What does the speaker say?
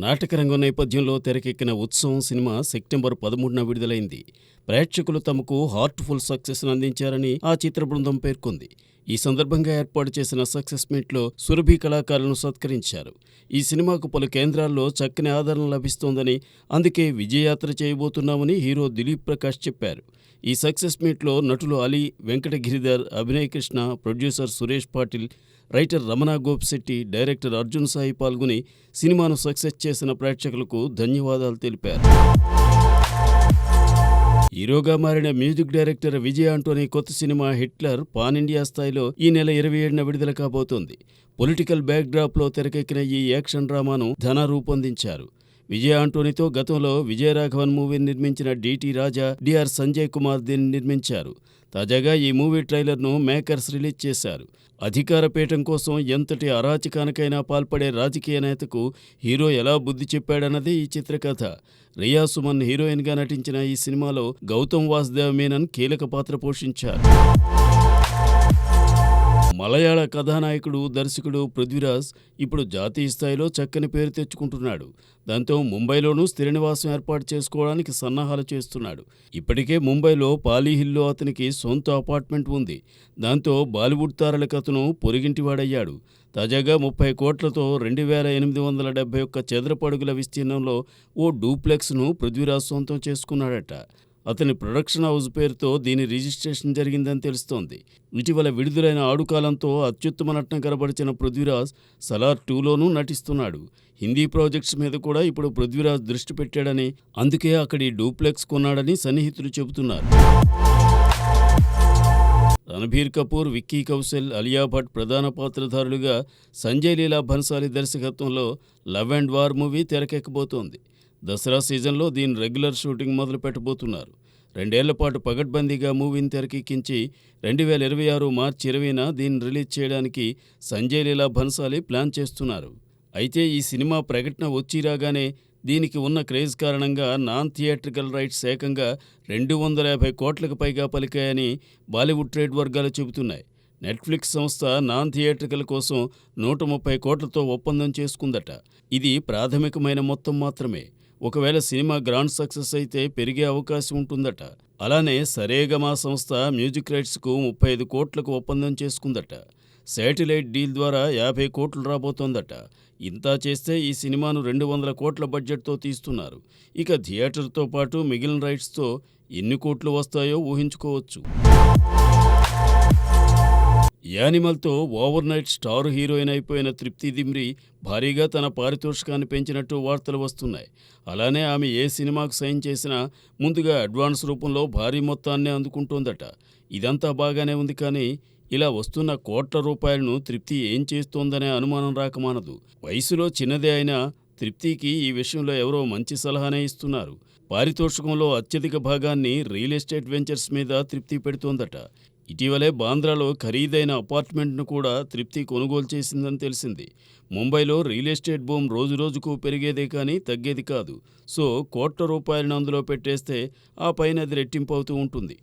నాటకరంగం నేపథ్యంలో తెరకెక్కిన 'ఉత్సవం' సినిమా సెప్టెంబర్ 13న విడుదలైంది. ప్రేక్షకులు తమకు హార్ట్ఫుల్ సక్సెస్ను అందించారని ఆ చిత్ర బృందం పేర్కొంది. ఈ సందర్భంగా ఏర్పాటు చేసిన సక్సెస్ మీట్లో సురభి కళాకారులను సత్కరించారు. ఈ సినిమాకు పలు కేంద్రాల్లో చక్కని ఆదరణ లభిస్తోందని, అందుకే విజయయాత్ర చేయబోతున్నామని హీరో దిలీప్ ప్రకాష్ చెప్పారు. ఈ సక్సెస్ మీట్లో నటులు Ali, Venkata Giridhar, Abhinay Krishna, producer Suresh Patil, writer Ramana Gopisetty, director Arjun Sai పాల్గొని సినిమాను సక్సెస్ చేసిన ప్రేక్షకులకు ధన్యవాదాలు తెలిపారు. హీరోగా మారిన మ్యూజిక్ డైరెక్టర్ విజయ్ ఆంటోనీ కొత్త సినిమా 'హిట్లర్' పాన్ ఇండియా స్థాయిలో ఈ నెల 27న విడుదల కాబోతోంది. పొలిటికల్ బ్యాక్ డ్రాప్లో తెరకెక్కిన ఈ యాక్షన్ డ్రామాను ధన రూపొందించారు. విజయ్ ఆంటోనీతో గతంలో విజయరాఘవన్ మూవీని నిర్మించిన డిటి రాజా, డిఆర్ సంజయ్ కుమార్ దీన్ని నిర్మించారు. తాజాగా ఈ మూవీ ట్రైలర్ను మేకర్స్ రిలీజ్ చేశారు. అధికార పీఠం కోసం ఎంతటి అరాచకానికైనా పాల్పడే రాజకీయ నేతకు హీరో ఎలా బుద్ధి చెప్పాడన్నది ఈ చిత్రకథ. రియా సుమన్ హీరోయిన్గా నటించిన ఈ సినిమాలో గౌతమ్ వాసుదేవ్ మీనన్ కీలక పాత్ర పోషించారు. మలయాళ కథానాయకుడు, దర్శకుడు పృథ్వీరాజ్ ఇప్పుడు జాతీయ స్థాయిలో చక్కని పేరు తెచ్చుకుంటున్నాడు. దాంతో ముంబైలోనూ స్థిర నివాసం ఏర్పాటు చేసుకోవడానికి సన్నాహాలు చేస్తున్నాడు. ఇప్పటికే ముంబైలో పాలీహిల్లో అతనికి సొంత అపార్ట్మెంట్ ఉంది. దాంతో బాలీవుడ్ తారలకు అతను పొరుగింటివాడయ్యాడు. తాజాగా 30 కోట్లతో 2871 చదరపు అడుగుల విస్తీర్ణంలో ఓ డూప్లెక్స్ను పృథ్వీరాజ్ సొంతం చేసుకున్నాడట. అతని ప్రొడక్షన్ హౌస్ పేరుతో దీని రిజిస్ట్రేషన్ జరిగిందని తెలుస్తోంది. ఇటీవల విడుదలైన ఆడుకాలంతో అత్యుత్తమ నటన కనబరిచిన పృథ్వీరాజ్ 'సలార్ 2లోనూ నటిస్తున్నాడు. హిందీ ప్రాజెక్ట్స్ మీద కూడా ఇప్పుడు పృథ్వీరాజ్ దృష్టి పెట్టాడని, అందుకే అక్కడి డూప్లెక్స్ కొన్నాడని సన్నిహితులు చెబుతున్నారు. రణబీర్ కపూర్, విక్కీ కౌశల్, అలియా భట్ ప్రధాన పాత్రధారులుగా సంజయ్ లీలా భన్సాలి దర్శకత్వంలో 'లవ్ అండ్ వార్' మూవీ తెరకెక్కబోతోంది. దసరా సీజన్లో దీని రెగ్యులర్ షూటింగ్ మొదలు పెట్టబోతున్నారు. 2 ఏళ్ల పాటు పగడ్బందీగా మూవీని తెరకెక్కించి 2026 మార్చి 20న దీన్ని రిలీజ్ చేయడానికి సంజయ్ లీలా భన్సాలి ప్లాన్ చేస్తున్నారు. అయితే ఈ సినిమా ప్రకటన వచ్చి రాగానే దీనికి ఉన్న క్రేజ్ కారణంగా నాన్ థియేట్రికల్ రైట్స్ ఏకంగా 250 కోట్లకు పైగా పలికాయని బాలీవుడ్ ట్రేడ్ వర్గాలు చెబుతున్నాయి. నెట్ఫ్లిక్స్ సంస్థ నాన్ థియేట్రికల్ కోసం 130 కోట్లతో ఒప్పందం చేసుకుందట. ఇది ప్రాథమికమైన మొత్తం మాత్రమే. ఒకవేళ సినిమా గ్రాండ్ సక్సెస్ అయితే పెరిగే అవకాశం ఉంటుందట. అలానే సరేగమా సంస్థ మ్యూజిక్ రైట్స్కు 35 కోట్లకు ఒప్పందం చేసుకుందట. శాటిలైట్ డీల్ ద్వారా 50 కోట్లు రాబోతోందట. ఇంతా చేస్తే ఈ సినిమాను 200 కోట్ల బడ్జెట్తో తీస్తున్నారు. ఇక థియేటర్తో పాటు మిగిలిన రైట్స్తో ఎన్ని కోట్లు వస్తాయో ఊహించుకోవచ్చు. యానిమల్తో ఓవర్ నైట్ స్టార్ హీరోయిన్ అయిపోయిన తృప్తి దిమ్రీ భారీగా తన పారితోషికాన్ని పెంచినట్టు వార్తలు వస్తున్నాయి. అలానే ఆమె ఏ సినిమాకు సైన్ చేసినా ముందుగా అడ్వాన్స్ రూపంలో భారీ మొత్తాన్నే అందుకుంటోందట. ఇదంతా బాగానే ఉంది, కానీ ఇలా వస్తున్న కోట్ల రూపాయలను తృప్తి ఏం చేస్తోందనే అనుమానం రాకమానదు. వయసులో చిన్నదే అయినా తృప్తికి ఈ విషయంలో ఎవరో మంచి సలహానే ఇస్తున్నారు. పారితోషికంలో అత్యధిక భాగాన్ని రియల్ ఎస్టేట్ వెంచర్స్ మీద తృప్తి పెడుతోందట. ఇటీవలే బాంద్రాలో ఖరీదైన అపార్ట్మెంట్ను కూడా తృప్తి కొనుగోలు చేసిందని తెలిసింది. ముంబైలో రియల్ ఎస్టేట్ బూమ్ రోజురోజుకు పెరిగేదే కానీ తగ్గేది కాదు. సో కోట్ల రూపాయలను అందులో పెట్టేస్తే ఆ పైన అది రెట్టింపు అవుతూ ఉంటుంది.